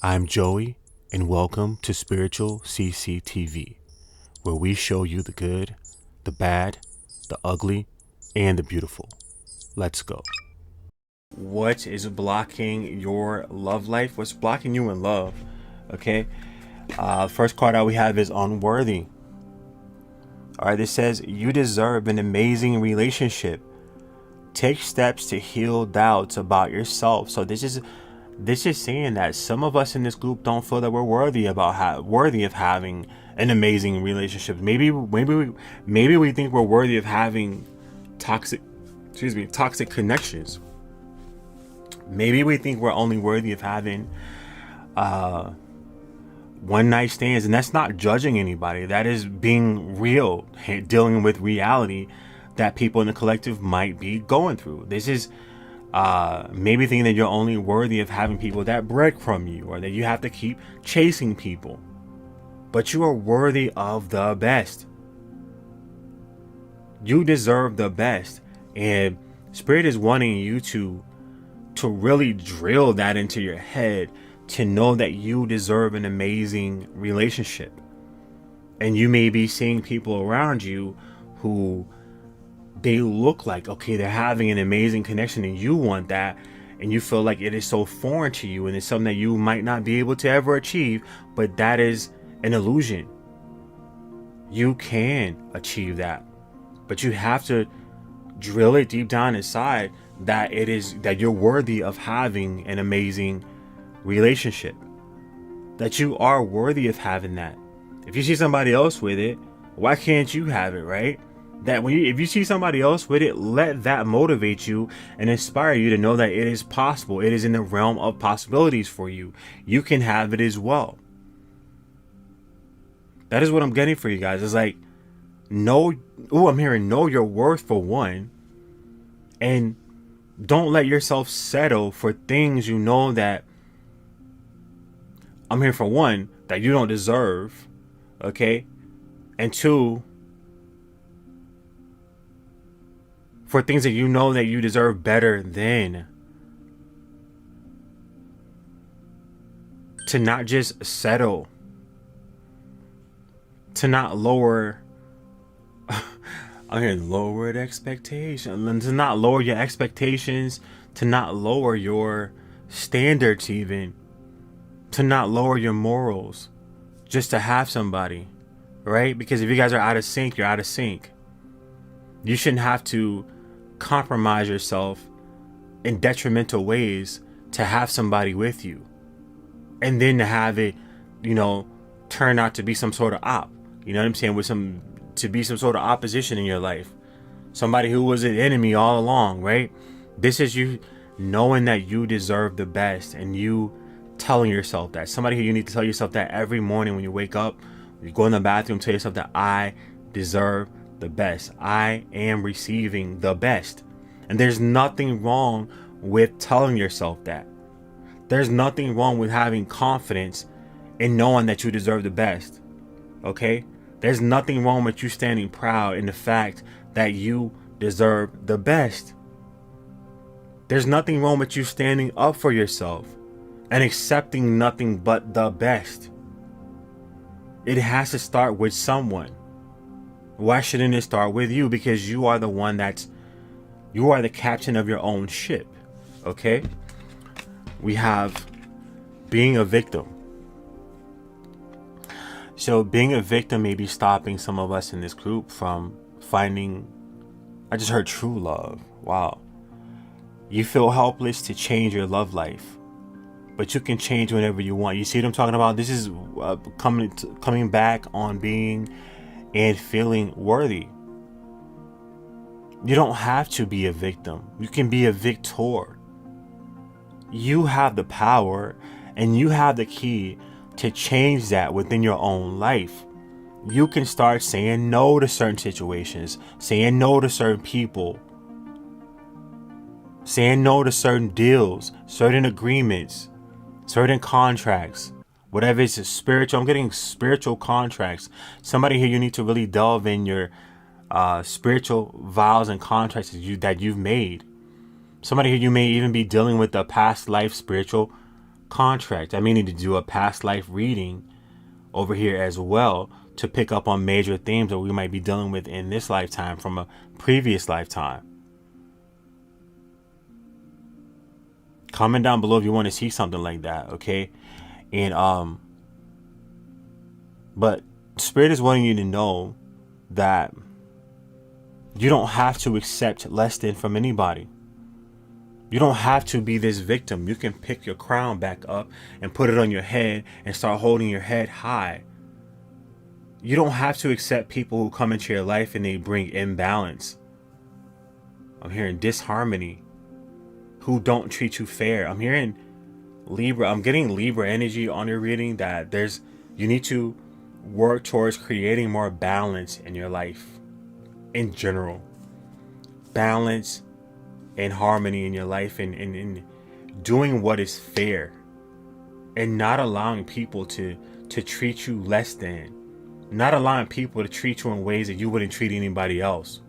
I'm Joey, and welcome to Spiritual CCTV, where we show you the good, the bad, the ugly, and the beautiful. Let's go. What is blocking your love life? What's blocking you in love? Okay. First card out we have is unworthy. All right. This says you deserve an amazing relationship. Take steps to heal doubts about yourself. So this is saying that some of us in this group don't feel that we're worthy of having an amazing relationship. Maybe we think we're worthy of having toxic connections. Maybe we think we're only worthy of having one night stands, and that's not judging anybody. That is being real, dealing with reality that people in the collective might be going through. This is maybe thinking that you're only worthy of having people that break from you, or that you have to keep chasing people. But you are worthy of the best. You deserve the best. And Spirit is wanting you to really drill that into your head, to know that you deserve an amazing relationship. And you may be seeing people around you who they look like, okay, they're having an amazing connection, and you want that, and you feel like it is so foreign to you, and it's something that you might not be able to ever achieve. But that is an illusion. You can achieve that, but you have to drill it deep down inside that you're worthy of having an amazing relationship, that you are worthy of having that. If you see somebody else with it, why can't you have it, right? That if you see somebody else with it, let that motivate you and inspire you to know that it is possible. It is in the realm of possibilities for you. You can have it as well. That is what I'm getting for you guys. It's like, I'm hearing know your worth, for one, and don't let yourself settle for things you know that, I'm here for one, that you don't deserve, okay? And two, for things that you know that you deserve better than. To not just settle. To not lower I'm hearing lowered expectations. And to not lower your expectations, to not lower your standards even. To not lower your morals. Just to have somebody. Right? Because if you guys are out of sync, you're out of sync. You shouldn't have to compromise yourself in detrimental ways to have somebody with you, and then to have it, turn out to be some sort of op. You know what I'm saying? To be some sort of opposition in your life, somebody who was an enemy all along, right? This is you knowing that you deserve the best, and you telling yourself that. Somebody who you need to tell yourself that every morning when you wake up, when you go in the bathroom, tell yourself that I deserve the best. I am receiving the best. And there's nothing wrong with telling yourself that. There's nothing wrong with having confidence in knowing that you deserve the best. Okay? There's nothing wrong with you standing proud in the fact that you deserve the best. There's nothing wrong with you standing up for yourself and accepting nothing but the best. It has to start with someone. Why shouldn't it start with you? Because you are the one you are the captain of your own ship. Okay? We have being a victim. So being a victim may be stopping some of us in this group from finding, I just heard true love. Wow. You feel helpless to change your love life, but you can change whenever you want. You see what I'm talking about? This is coming back on being and feeling worthy. You don't have to be a victim. You can be a victor. You have the power and you have the key to change that within your own life. You can start saying no to certain situations, saying no to certain people, saying no to certain deals, certain agreements, certain contracts. Whatever is spiritual, I'm getting spiritual contracts. Somebody here, you need to really delve in your spiritual vows and contracts that you've made. Somebody here, you may even be dealing with a past life spiritual contract. I may need to do a past life reading over here as well to pick up on major themes that we might be dealing with in this lifetime from a previous lifetime. Comment down below if you want to see something like that, okay? And but Spirit is wanting you to know that you don't have to accept less than from anybody. You don't have to be this victim. You can pick your crown back up and put it on your head and start holding your head high. You don't have to accept people who come into your life and they bring imbalance. I'm hearing disharmony, who don't treat you fair. I'm hearing Libra. I'm getting Libra energy on your reading, that you need to work towards creating more balance in your life in general. Balance and harmony in your life, and doing what is fair, and not allowing people to treat you less than, not allowing people to treat you in ways that you wouldn't treat anybody else.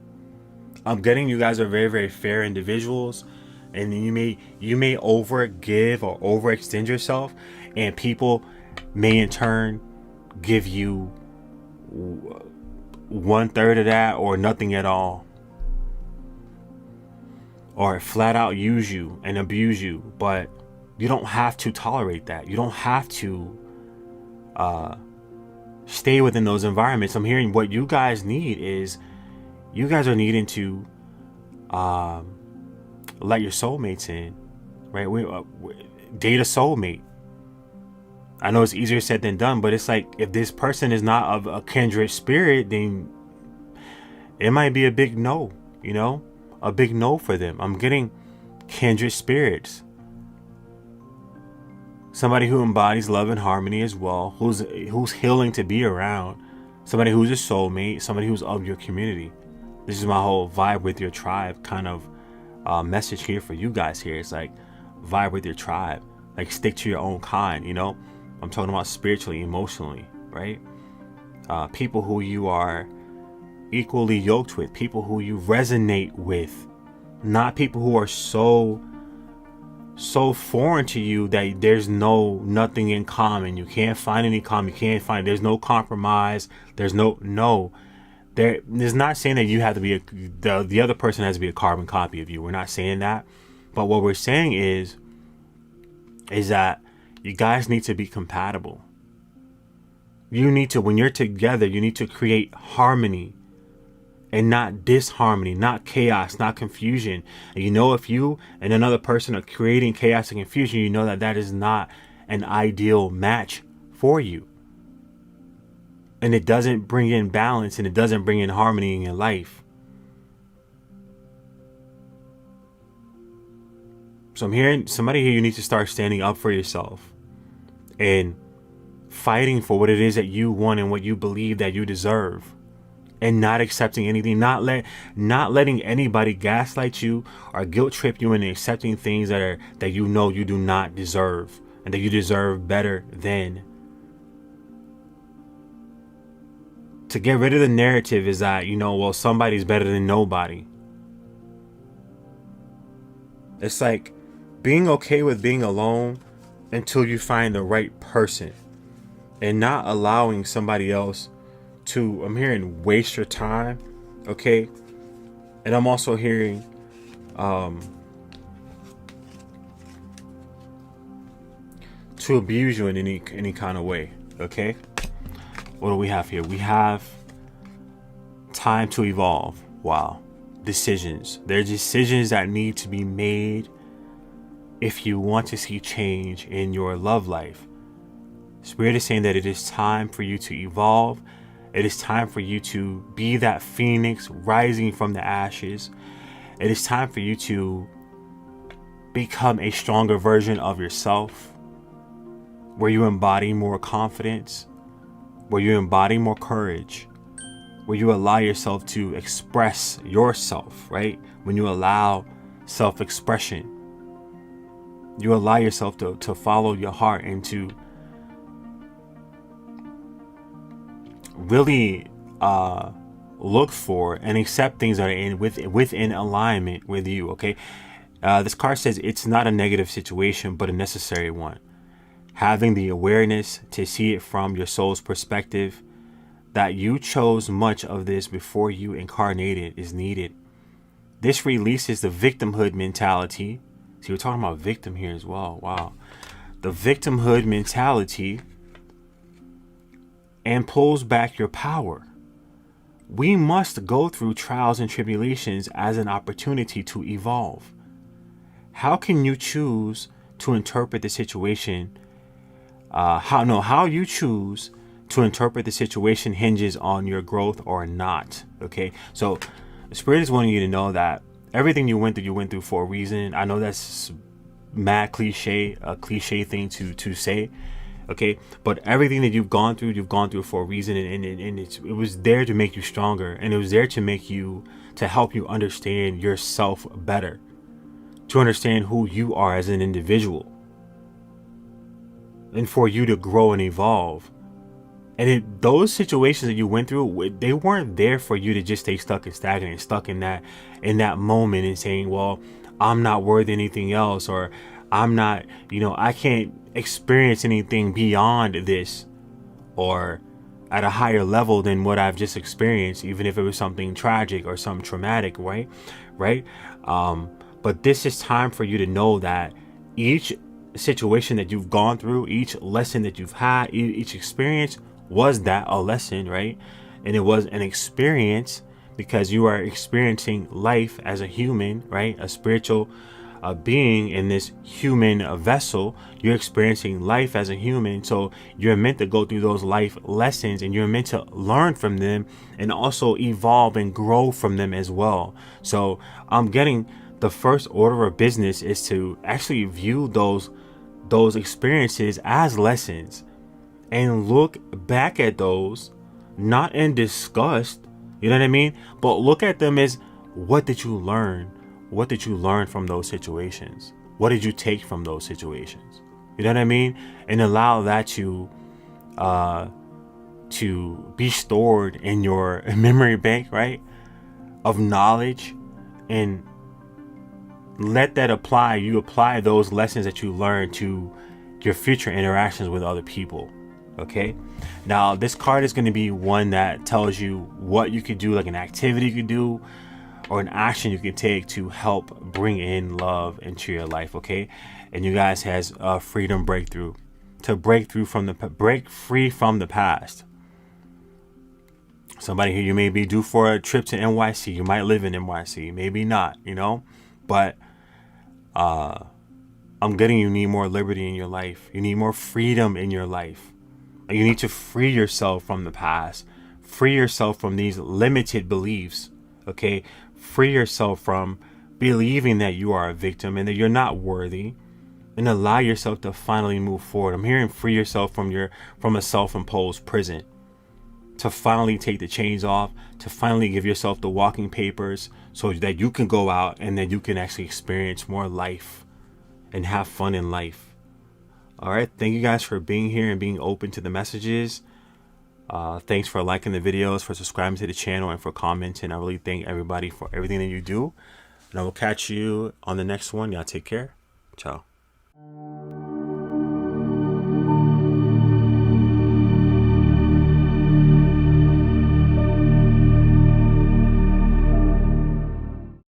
I'm getting you guys are very, very fair individuals, and you may over give or overextend yourself, and people may in turn give you 1/3 of that or nothing at all, or flat out use you and abuse you. But you don't have to tolerate that. You don't have to stay within those environments. I'm hearing what you guys need is, you guys are needing to let your soulmates in, right? Date a soulmate. I know it's easier said than done, but it's like, if this person is not of a kindred spirit, then it might be a big no, a big no for them. I'm getting kindred spirits. Somebody who embodies love and harmony as well, who's healing to be around. Somebody who's a soulmate, somebody who's of your community. This is my whole vibe with your tribe kind of message here for you guys here. It's like, vibe with your tribe. Like, stick to your own kind, I'm talking about spiritually, emotionally, right? People who you are equally yoked with, people who you resonate with, not people who are so foreign to you that there's nothing in common. You can't find any common. There's no compromise. There's not saying that you have to be the other person has to be a carbon copy of you. We're not saying that. But what we're saying is that you guys need to be compatible. You need to, when you're together, you need to create harmony and not disharmony, not chaos, not confusion. And if you and another person are creating chaos and confusion, that is not an ideal match for you. And it doesn't bring in balance, and it doesn't bring in harmony in your life. So I'm hearing somebody here, you need to start standing up for yourself and fighting for what it is that you want and what you believe that you deserve, and not accepting anything, not letting anybody gaslight you or guilt trip you into accepting things that you do not deserve, and that you deserve better than. To get rid of the narrative is that, somebody's better than nobody. It's like being okay with being alone until you find the right person, and not allowing somebody else to, I'm hearing, waste your time, okay? And I'm also hearing to abuse you in any kind of way, okay? What do we have here? We have time to evolve. Wow. Decisions. There are decisions that need to be made if you want to see change in your love life. Spirit is saying that it is time for you to evolve. It is time for you to be that phoenix rising from the ashes. It is time for you to become a stronger version of yourself, where you embody more confidence, where you embody more courage, where you allow yourself to express yourself, right? When you allow self-expression, you allow yourself to follow your heart and to really look for and accept things that are within alignment with you, okay? This card says it's not a negative situation, but a necessary one. having the awareness to see it from your soul's perspective, that you chose much of this before you incarnated, is needed. This releases the victimhood mentality. See, we're talking about victim here as well. Wow. The victimhood mentality, and pulls back your power. We must go through trials and tribulations as an opportunity to evolve. How can you choose to interpret the situation? How you choose to interpret the situation hinges on your growth or not. Okay, so the Spirit is wanting you to know that everything you went through for a reason. I know that's mad cliche, a cliche thing to say. Okay, but everything that you've gone through for a reason, and it was there to make you stronger, and it was there to help you understand yourself better, to understand who you are as an individual, and for you to grow and evolve. And those situations that you went through, they weren't there for you to just stay stuck and stagnant, stuck in that moment and saying, well, I'm not worth anything else, or I'm not, I can't experience anything beyond this, or at a higher level than what I've just experienced, even if it was something tragic or something traumatic, right? But this is time for you to know that each situation that you've gone through, each lesson that you've had, each experience, was that a lesson, right? And it was an experience because you are experiencing life as a human, right? A spiritual being in this human vessel. You're experiencing life as a human, so you're meant to go through those life lessons, and you're meant to learn from them and also evolve and grow from them as well. So I'm getting the first order of business is to actually view those experiences as lessons, and look back at those not in disgust, you know what I mean, but look at them as, what did you learn? What did you learn from those situations? What did you take from those situations? You know what I mean? And allow that to be stored in your memory bank, right, of knowledge, and let that apply. You apply those lessons that you learned to your future interactions with other people. Okay, now this card is going to be one that tells you what you could do, like an activity you could do or an action you can take to help bring in love into your life. Okay, and you guys has a freedom breakthrough, to break free from the past. Somebody here, you may be due for a trip to NYC. You might live in NYC, maybe not, but I'm getting, you need more liberty in your life. You need more freedom in your life. You need to free yourself from the past. Free yourself from these limited beliefs. Okay? Free yourself from believing that you are a victim and that you're not worthy, and allow yourself to finally move forward. I'm hearing free yourself from a self-imposed prison, to finally take the chains off, to finally give yourself the walking papers so that you can go out and that you can actually experience more life and have fun in life. All right. Thank you guys for being here and being open to the messages. Thanks for liking the videos, for subscribing to the channel, and for commenting. I really thank everybody for everything that you do. And I will catch you on the next one. Y'all take care. Ciao.